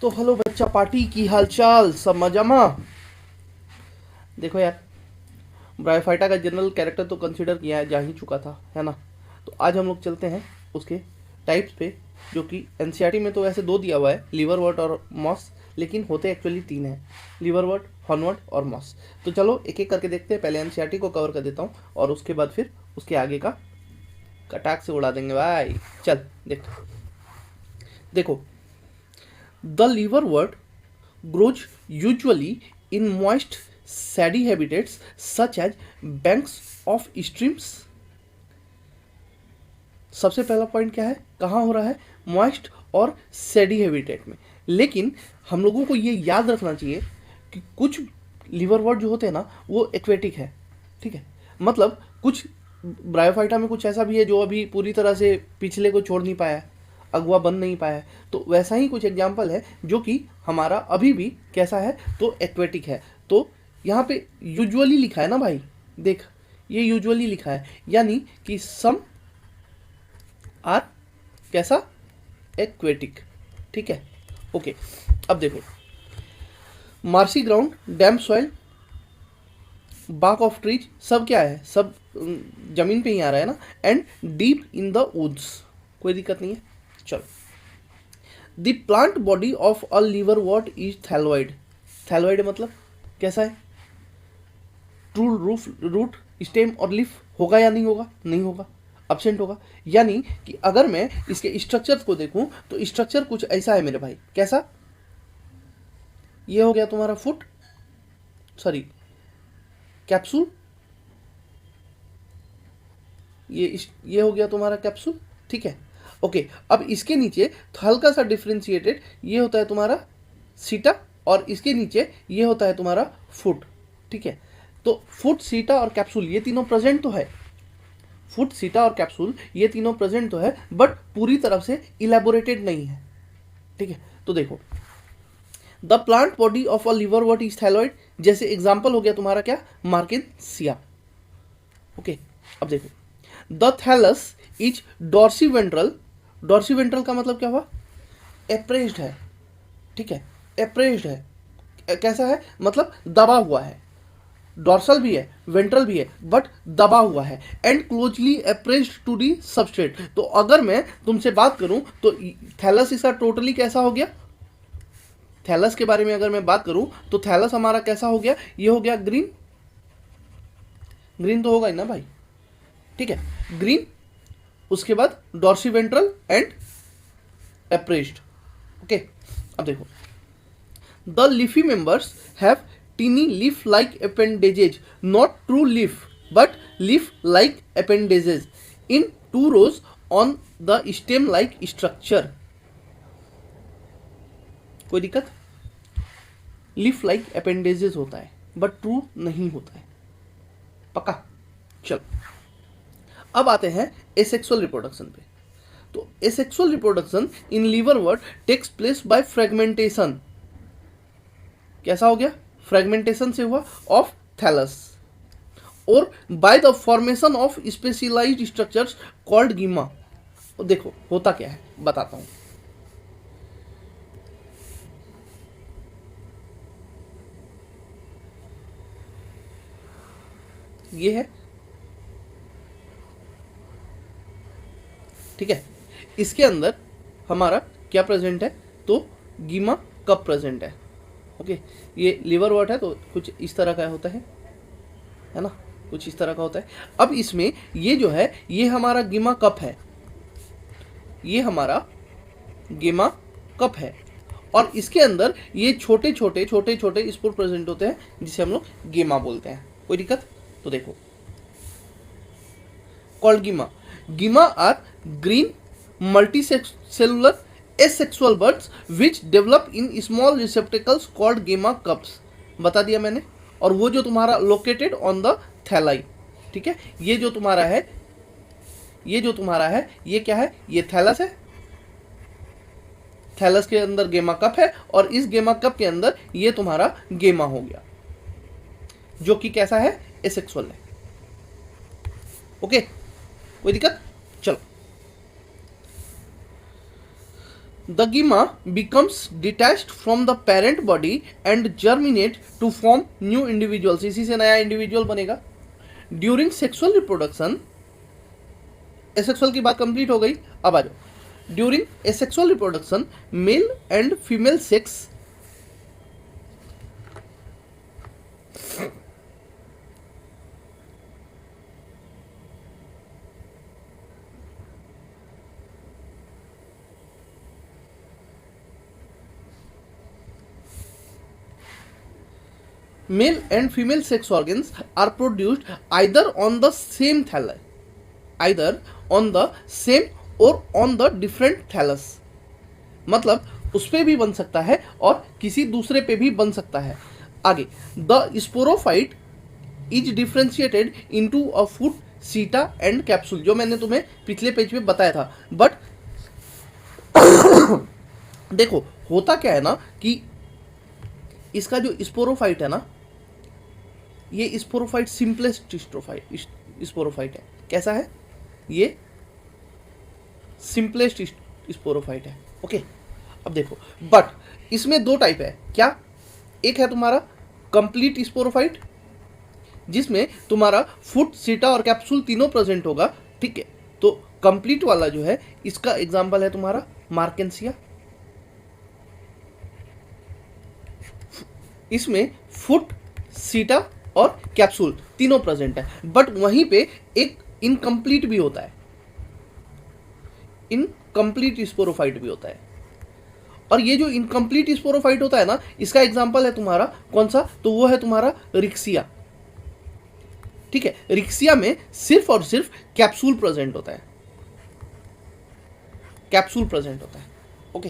तो हेलो बच्चा पार्टी की हालचाल सब मजामा। देखो यार, ब्रायोफाइटा का जनरल कैरेक्टर तो कंसीडर किया है जा ही चुका था, है ना। तो आज हम लोग चलते हैं उसके टाइप्स पे, जो कि एनसीईआरटी में तो वैसे दो दिया हुआ है, लिवरवर्ट और मॉस, लेकिन होते एक्चुअली तीन हैं, लिवरवर्ट, हॉर्नवर्ट और मॉस। तो चलो एक एक करके देखते हैं। पहले एनसीईआरटी को कवर कर देता हूँ और उसके बाद फिर उसके आगे का कटाक से उड़ा देंगे भाई। चल देखो, the liverwort grows usually in moist, sandy habitats such as banks of streams. सबसे पहला पॉइंट क्या है, कहाँ हो रहा है, मॉइस्ट और सैडी हैबिटेट में। लेकिन हम लोगों को ये याद रखना चाहिए कि कुछ लिवरवर्ट जो होते हैं ना वो एक्वेटिक है, ठीक है। मतलब कुछ ब्रायोफाइटा में कुछ ऐसा भी है जो अभी पूरी तरह से पिछले को छोड़ नहीं पाया है, अगवा बन नहीं पाया है। तो वैसा ही कुछ एग्जाम्पल है जो कि हमारा अभी भी कैसा है, तो एक्वेटिक है। तो यहाँ पे यूजुअली लिखा है ना भाई, देख ये यूजुअली लिखा है, यानी कि सम आर कैसा, एक्वेटिक, ठीक है। ओके, अब देखो, मार्सी ग्राउंड, डैम्प सॉइल, बाक ऑफ ट्रीज, सब क्या है, सब जमीन पे ही आ रहा है ना। And deep in the woods, कोई दिक्कत नहीं है। चलो, the plant body of a liverwort is thalloid. Thalloid मतलब कैसा है, ट्रू रूट, स्टेम और लीफ होगा या नहीं होगा, नहीं होगा, अब्सेंट होगा। यानी कि अगर मैं इसके स्ट्रक्चर को देखूं तो स्ट्रक्चर कुछ ऐसा है मेरे भाई, कैसा, ये हो गया तुम्हारा फुट, सॉरी कैप्सूल, ये हो गया तुम्हारा कैप्सूल, ठीक है। ओके, अब इसके नीचे हल्का सा डिफ्रेंशिएटेड ये होता है तुम्हारा सीटा, और इसके नीचे ये होता है तुम्हारा फुट, ठीक है। तो फुट, सीटा और कैप्सूल ये तीनों प्रेजेंट तो है, फुट, सीटा और कैप्सूल ये तीनों प्रेजेंट तो है, बट पूरी तरह से इलेबोरेटेड नहीं है, ठीक है। तो देखो, the plant body of a liverwort is thalloid, जैसे एग्जांपल हो गया तुम्हारा क्या, मार्केसिया। ओके, अब देखो, द थैलस इज डॉर्सीवेंट्रल। डॉर्सीवेंट्रल का मतलब क्या हुआ, एप्रेस्ड है, ठीक है, एप्रेस्ड है, कैसा है, मतलब दबा हुआ है। डॉर्सल भी है, वेंट्रल भी है, बट दबा हुआ है। And closely appressed to the substrate. तो अगर मैं तुमसे बात करूं तो थैलस इसका टोटली कैसा हो गया, थैलस के बारे में अगर मैं बात करूं तो थैलस हमारा कैसा हो गया, ये हो गया ग्रीन, ग्रीन तो होगा ही ना भाई, ठीक है, ग्रीन। उसके बाद dorsiventral and appressed. Okay, अब देखो, the leafy members have teeny leaf-like appendages, not true leaf, but leaf-like appendages in two rows on the stem-like structure. कोई दिक्कत, लीफ-like appendages होता है, बट ट्रू नहीं होता है, पक्का। चल, अब आते हैं एसेक्सुअल रिप्रोडक्शन पे। तो asexual reproduction in liverwort takes place by fragmentation. कैसा हो गया, फ्रेगमेंटेशन से हुआ ऑफ थैलस, और by the formation of specialised structures called gemma. देखो होता क्या है बताता हूं, ये है, ठीक है। इसके अंदर हमारा क्या प्रेजेंट है, तो गिमा कप प्रेजेंट है। ओके, ये लिवरवर्ट है तो कुछ इस तरह का होता है ना, कुछ इस तरह का होता है। अब इसमें ये जो है ये हमारा गिमा कप है, ये हमारा गिमा कप है, और इसके अंदर ये छोटे छोटे छोटे छोटे स्पोर प्रेजेंट होते हैं जिसे हम लोग गेमा बोलते हैं। कोई दिक्कत, तो देखो, called gemma, gemma are green multicellular asexual birds which develop in small receptacles called gamma cups, बता दिया मैंने। और वो जो तुम्हारा लोकेटेड ऑन द थैलाई, ठीक है। ये जो तुम्हारा है, ये जो तुम्हारा है ये क्या है, ये थैलस है, थैलस के अंदर गेमा कप है, और इस गेमा कप के अंदर ये तुम्हारा गेमा हो गया, जो कि कैसा है, एसेक्सुअल है। ओके, कोई दिक्कत, चलो। The gemma becomes detached from the parent body and germinate to form new individuals, इसी से नया इंडिविजुअल बनेगा। ड्यूरिंग सेक्सुअल रिप्रोडक्शन, एसेक्सुअल की बात कंप्लीट हो गई, अब आ जाओ। During asexual reproduction male and female sex male and female sex organs are produced either on the same thallus, either on the same or on the different thallus, मतलब उस पे भी बन सकता है और किसी दूसरे पे भी बन सकता है। आगे, the sporophyte is differentiated into a foot, seta and capsule, जो मैंने तुम्हें पिछले पेज पे बताया था। बट देखो होता क्या है ना कि इसका जो स्पोरोफाइट है ना, ये स्पोरोफाइट सिंपलेस्ट स्पोरोफाइट है। कैसा है ये? सिंपलेस्ट स्पोरोफाइट है। ओके, अब देखो, बट इसमें दो टाइप है। क्या? एक है तुम्हारा कंप्लीट स्पोरोफाइट, जिसमें तुम्हारा फुट, सीटा और कैप्सूल तीनों प्रेजेंट होगा। ठीक है, तो कंप्लीट वाला जो है, इसका एग्जांपल है तुम्हारा मार्केंसिया। इसमें फुट, सीटा और कैप्सूल तीनों प्रेजेंट है, बट वहीं पे एक इनकम्प्लीट भी होता है, इनकम्प्लीट स्पोरोफाइट भी होता है। और ये जो इनकम्प्लीट स्पोरोफाइट होता है ना, इसका एग्जांपल है तुम्हारा कौन सा? तो वो है तुम्हारा रिक्सिया। ठीक है, रिक्सिया में सिर्फ और सिर्फ कैप्सूल प्रेजेंट होता है, कैप्सूल प्रेजेंट होता है। ओके,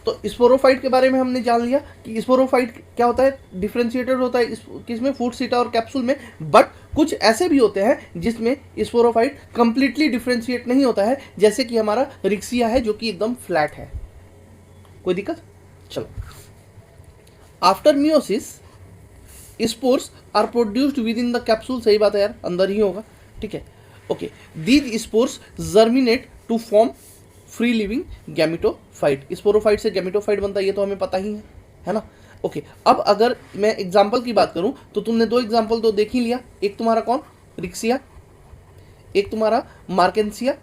तो स्पोरोफाइट के बारे में हमने जान लिया कि स्पोरोफाइट क्या होता है, डिफरेंशिएटेड होता है किसमें? फूट, सीटा और कैप्सूल में। बट कुछ ऐसे भी होते हैं जिसमें स्पोरोफाइट कंप्लीटली डिफरेंशिएट नहीं होता है, जैसे कि हमारा रिक्सिया है जो कि एकदम फ्लैट है। कोई दिक्कत? चलो, after meiosis spores are produced within the capsule, सही बात है यार, अंदर ही होगा। ठीक है, okay, these spores germinate to form free living gametophyte. Sporophyte से गैमेटोफाइट बनता है, ये तो हमें पता ही है ना। ओके, अब अगर मैं एग्जाम्पल की बात करूं तो तुमने दो एग्जाम्पल तो देख ही लिया। एक तुम्हारा कौन? रिक्सिया, एक तुम्हारा मार्केंसिया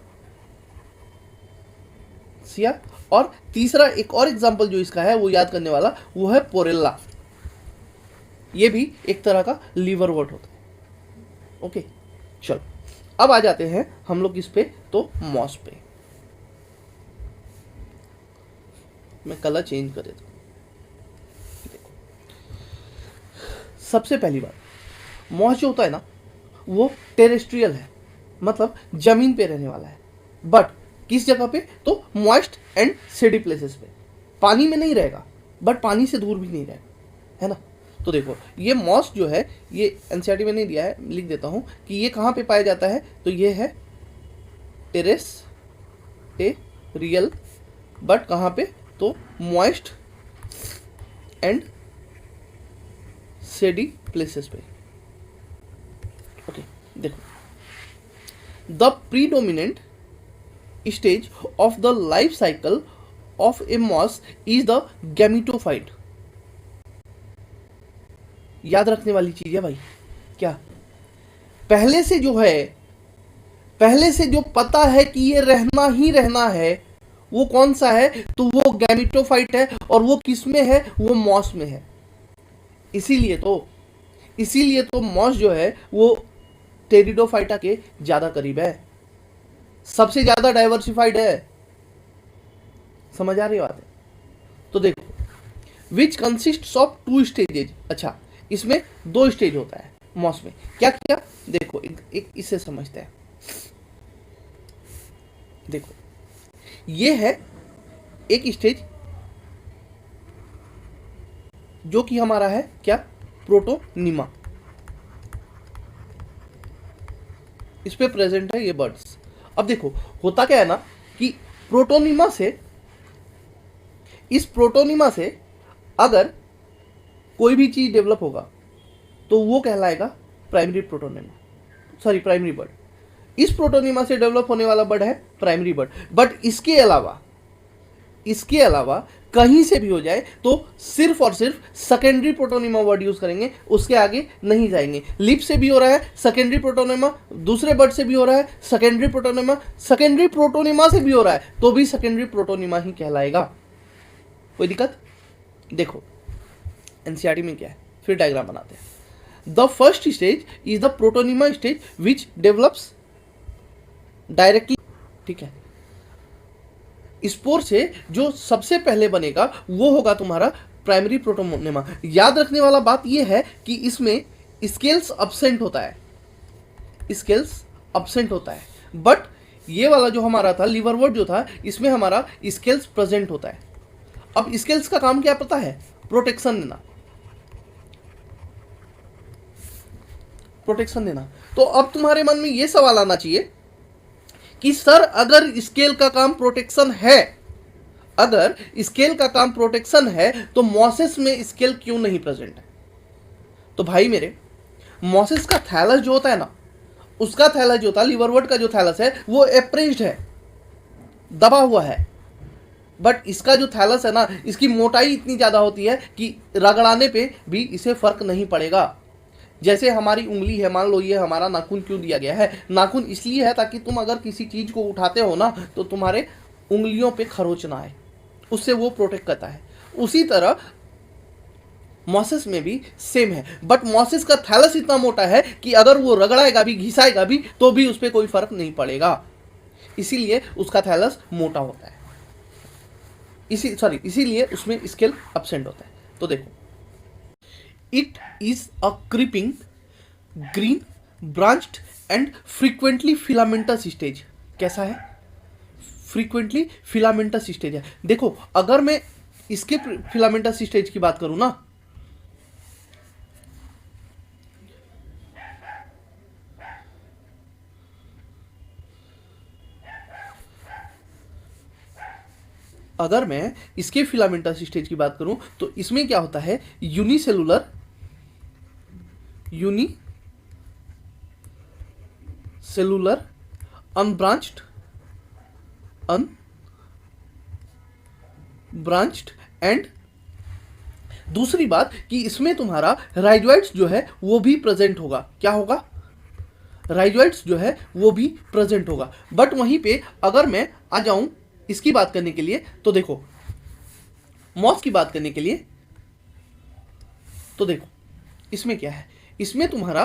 सिया, और तीसरा एक और एग्जाम्पल जो इसका है वो याद करने वाला, वो है पोरेल्ला। ये भी एक तरह का लीवरवर्ट होता है। ओके, चलो अब आ जाते हैं हम लोग इस पे, तो मॉस पे। मैं कलर चेंज कर देता हूँ। सबसे पहली बात, मॉस जो होता है ना, वो टेरेस्ट्रियल है, मतलब जमीन पे रहने वाला है। बट किस जगह पे? तो मॉइस्ट एंड सेडी प्लेसेस पे। पानी में नहीं रहेगा, बट पानी से दूर भी नहीं रहेगा, है ना। तो देखो, ये मॉस जो है, ये एनसीईआरटी में नहीं दिया है, लिख देता हूँ कि ये कहाँ पे पाया जाता है। तो ये है टेरेस्टेरियल, बट कहाँ पे? तो मॉइस्ट एंड सेडी प्लेसेस पे। ओके, देखो, the predominant stage of the life cycle of a moss is the gametophyte. याद रखने वाली चीज है भाई। क्या? पहले से जो है, पहले से जो पता है कि ये रहना ही रहना है, वो कौन सा है? तो वो गैमेटोफाइट है, और वो किस में है? वो मॉस में है। इसीलिए तो मॉस जो है वो टेरिडोफाइटा के ज्यादा करीब है, सबसे ज्यादा डाइवर्सिफाइड है। समझ आ रही बात है? तो देखो, विच कंसिस्ट ऑफ 2 स्टेजेज। अच्छा, इसमें 2 स्टेज होता है मॉस में। क्या क्या? देखो, एक इससे समझते हैं। देखो, ये है एक स्टेज जो कि हमारा है क्या? प्रोटोनिमा। इस पे प्रेजेंट है ये बर्ड्स। अब देखो, होता क्या है ना कि प्रोटोनिमा से, इस प्रोटोनिमा से अगर कोई भी चीज डेवलप होगा तो वो कहलाएगा primary protonema, sorry primary bird. इस प्रोटोनिमा से डेवलप होने वाला बर्ड है प्राइमरी बर्ड। बट इसके अलावा इसके अलावा कहीं से भी हो जाए तो सिर्फ और सिर्फ सेकेंडरी प्रोटोनिमा वर्ड यूज करेंगे, उसके आगे नहीं जाएंगे। लिप से भी हो रहा है सेकेंडरी प्रोटोनिमा, दूसरे वर्ड से भी हो रहा है सेकेंडरी प्रोटोनिमा से भी हो रहा है तो भी सेकेंडरी प्रोटोनिमा ही कहलाएगा। कोई दिक्कत? देखो एनसीईआरटी में क्या है, फिर डायग्राम बनाते हैं। The first stage is the protonema stage which develops directly, ठीक है। स्पोर से जो सबसे पहले बनेगा वो होगा तुम्हारा प्राइमरी प्रोटोनिमा। याद रखने वाला बात ये है कि इसमें स्केल्स अब्सेंट होता है, बट ये वाला जो हमारा था लिवरवर्ट जो था, इसमें हमारा स्केल्स प्रेजेंट होता है। अब स्केल्स का काम क्या पता है? प्रोटेक्शन देना। तो अब तुम्हारे मन में ये सवाल आना चाहिए कि सर अगर स्केल का काम प्रोटेक्शन है तो मोसेस में स्केल क्यों नहीं प्रेजेंट है? तो भाई मेरे, मोसेस का थैलस जो होता है ना, उसका थैलस जो होता है, लिवरवर्ट का जो थैलस है वो एप्रेस्ड है, दबा हुआ है। बट इसका जो थैलस है ना, इसकी मोटाई इतनी ज्यादा होती है कि रगड़ाने पे भी इसे फर्क नहीं पड़ेगा। जैसे हमारी उंगली है, मान लो ये हमारा नाखून क्यों दिया गया है? नाखून इसलिए है ताकि तुम अगर किसी चीज को उठाते हो ना तो तुम्हारे उंगलियों पे खरोच ना आए, उससे वो प्रोटेक्ट करता है। उसी तरह मॉसेस में भी सेम है, बट मॉसेस का थैलस इतना मोटा है कि अगर वो रगड़ाएगा भी, घिसाएगा भी तो भी उस पर कोई फर्क नहीं पड़ेगा, इसीलिए उसका थैलस मोटा होता है। इसीलिए उसमें स्केल एब्सेंट होता है। तो देखो, it is a creeping green branched and frequently filamentous stage. कैसा है? फ्रीक्वेंटली फिलामेंटस स्टेज है। देखो अगर मैं इसके फिलामेंटस स्टेज की बात करूं ना, अगर मैं इसके फिलामेंटस स्टेज की बात करूं तो इसमें क्या होता है? यूनिसेलुलर अनब्रांच्ड एंड दूसरी बात कि इसमें तुम्हारा राइजोइड्स जो है वो भी प्रेजेंट होगा। क्या होगा? राइजोइड्स जो है वो भी प्रेजेंट होगा। बट वहीं पे अगर मैं आ जाऊं इसकी बात करने के लिए तो देखो, मॉस की बात करने के लिए तो देखो इसमें क्या है? इसमें तुम्हारा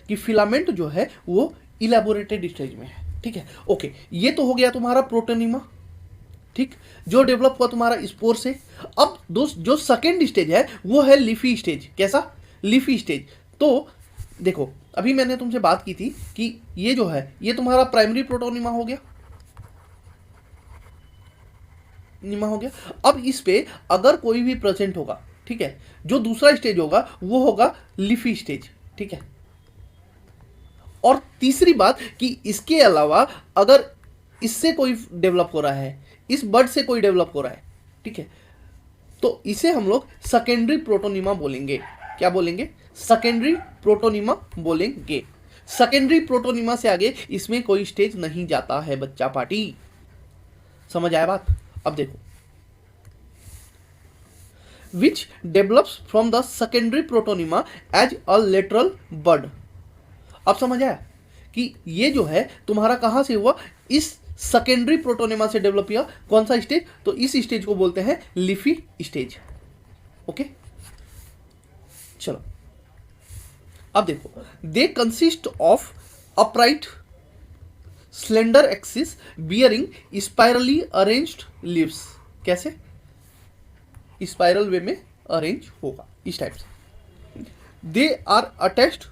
कि फिलामेंट जो है वो इलेबोरेटेड स्टेज में है, ठीक है। ओके, ये तो हो गया तुम्हारा प्रोटोनिमा, ठीक, जो डेवलप हुआ तुम्हारा स्पोर से। अब दोस्त जो सेकेंड स्टेज है वो है लीफी स्टेज। कैसा? Leafy stage. तो देखो अभी मैंने तुमसे बात की थी कि ये जो है ये तुम्हारा प्राइमरी प्रोटोनिमा हो गया, अब इस पे अगर कोई भी प्रेजेंट होगा, ठीक है, जो दूसरा स्टेज होगा वो होगा लीफी स्टेज, ठीक है। और तीसरी बात कि इसके अलावा अगर इससे कोई डेवलप हो रहा है, इस बर्ड से कोई डेवलप हो रहा है, ठीक है, तो इसे हम लोग सेकेंडरी प्रोटोनिमा बोलेंगे। क्या बोलेंगे? सेकेंडरी प्रोटोनिमा बोलेंगे। सेकेंडरी प्रोटोनिमा से आगे इसमें कोई स्टेज नहीं जाता है बच्चा पार्टी। समझ आया बात? अब देखो, which develops from the secondary protonema as a lateral bud. अब समझ आया कि ये जो है तुम्हारा कहां से हुआ? इस सेकेंडरी प्रोटोनिमा से डेवलप किया। कौन सा स्टेज? तो इस स्टेज को बोलते हैं लीफी स्टेज। ओके, चलो अब देखो, they consist of upright slender axis bearing spirally arranged leaves. कैसे? स्पाइरल वे में अरेंज होगा इस टाइप से। They are attached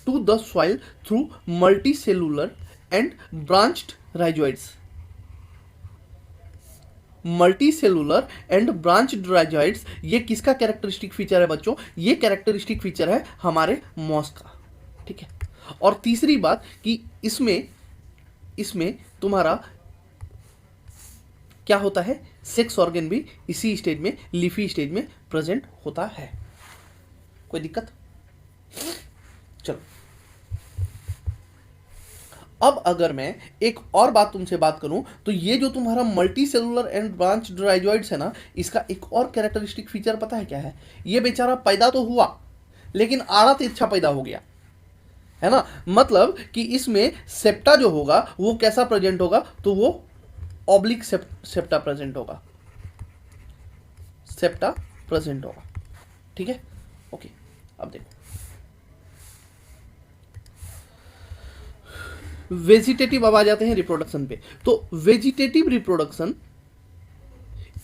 to the soil through multicellular and branched rhizoids. Multicellular and branched rhizoids ये किसका कैरेक्टरिस्टिक फीचर है बच्चों? ये कैरेक्टरिस्टिक फीचर है हमारे मॉस का, ठीक है। और तीसरी बात कि इसमें तुम्हारा क्या होता है? सेक्स ऑर्गन भी इसी स्टेज में, लीफी स्टेज में प्रेजेंट होता है। कोई दिक्कत? चलो अब अगर मैं एक और बात तुमसे बात करूं तो ये जो तुम्हारा multi cellular and branch rhizoids है ना, इसका एक और कैरेक्टरिस्टिक फीचर पता है क्या है? ये बेचारा पैदा तो हुआ लेकिन आड़ा तिरछा पैदा हो गया, है ना। मतलब कि इसमें सेप्टा जो होगा वो कैसा प्रेजेंट होगा? तो वो ऑब्लिक सेप्टा प्रेजेंट होगा, सेप्टा प्रेजेंट होगा, ठीक है। ओके, अब देखो वेजिटेटिव, अब आ जाते हैं रिप्रोडक्शन पे। तो vegetative reproduction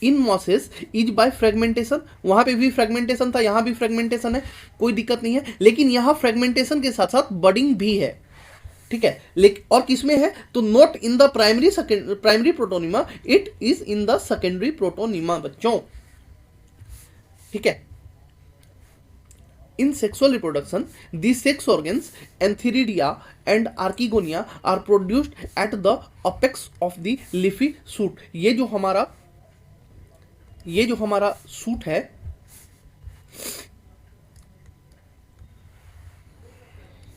in mosses is by fragmentation, वहां पे भी फ्रेगमेंटेशन था, यहां भी फ्रेगमेंटेशन है, कोई दिक्कत नहीं है। लेकिन यहां फ्रेगमेंटेशन के साथ साथ बडिंग भी है, ठीक है। लेकिन और किसमें है? तो not in the primary protonema, it is in the secondary protonema बच्चों, ठीक है। In sexual reproduction, these sex organs, antheridia and archegonia, are produced at the apex of the leafy shoot. ये जो हमारा सूट है,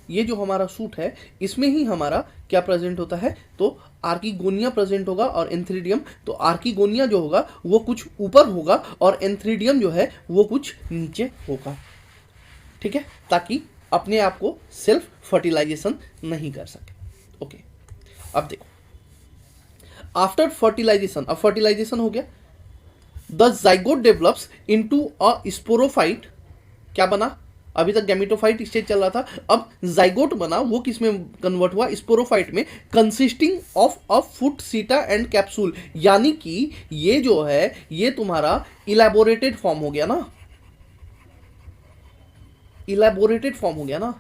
ये जो हमारा सूट है, इसमें ही हमारा क्या प्रेजेंट होता है? तो आर्कीगोनिया प्रेजेंट होगा और एंथ्रीडियम। तो आर्कीगोनिया जो होगा वो कुछ ऊपर होगा और एंथ्रीडियम जो है वो कुछ नीचे होगा, ठीक है, ताकि अपने आप को सेल्फ फर्टिलाइजेशन नहीं कर सके। ओके, अब देखो आफ्टर फर्टिलाइजेशन, अब फर्टिलाइजेशन हो गया, the zygote develops into a sporophyte. क्या बना? अभी तक गैमेटोफाइट स्टेज चल रहा था, अब जाइगोट बना। वो किस में कन्वर्ट हुआ? स्पोरोफाइट में, कंसिस्टिंग ऑफ अ फुट सीटा एंड कैप्सूल। यानी कि ये जो है ये तुम्हारा इलेबोरेटेड फॉर्म हो गया ना, इलेबोरेटेड फॉर्म हो गया ना।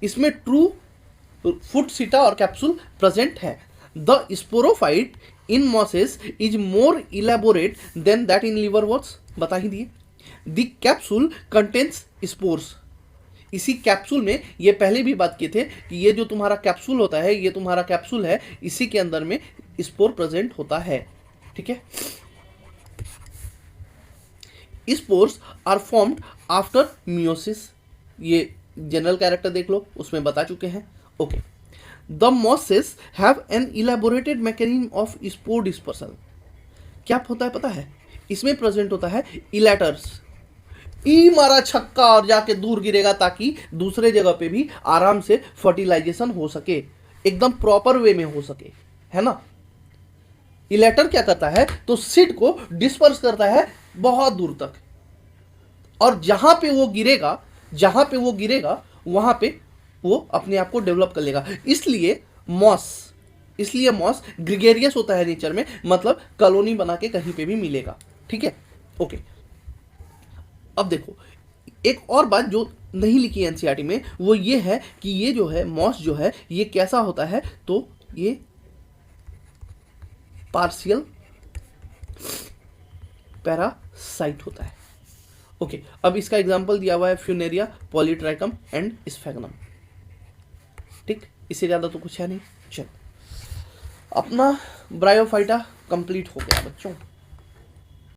इसमें ट्रू फुट सीटा और कैप्सूल प्रेजेंट है। The sporophyte in mosses is more elaborate than that in liverworts, बता ही दिए। The capsule contains spores. इसी कैप्सूल में, ये पहले भी बात किए थे कि ये जो तुम्हारा कैप्सूल होता है, ये तुम्हारा कैप्सूल है, इसी के अंदर में स्पोर प्रेजेंट होता है, ठीक है। Spores are formed after meiosis, ये जनरल कैरेक्टर देख लो, उसमें बता चुके हैं। Okay, the mosses have an elaborated mechanism of spore dispersal. क्या होता है पता है? इसमें प्रेजेंट होता है इलेटर्स। ई मारा छक्का और जाके दूर गिरेगा ताकि दूसरे जगह पे भी आराम से फर्टिलाइजेशन हो सके, एकदम प्रॉपर वे में हो सके, है ना। इलेटर क्या करता है? तो सीड को डिस्पर्स करता है बहुत दूर तक, और जहां पे वो गिरेगा वहां पे वो अपने आप को डेवलप कर लेगा। इसलिए मॉस ग्रिगेरियस होता है नेचर में, मतलब कॉलोनी बना के कहीं पे भी मिलेगा, ठीक है। ओके, अब देखो एक और बात जो नहीं लिखी एनसीईआरटी में, वो ये है कि ये जो है मॉस जो है ये कैसा होता है? तो ये पार्शियल पैरासाइट होता है। ओके, अब इसका एग्जांपल दिया हुआ है फ्यूनेरिया, पॉलीट्राइकम एंड स्फेगनम, ठीक। इससे ज्यादा तो कुछ है नहीं। चलो, अपना ब्रायोफाइटा कंप्लीट हो गया बच्चों।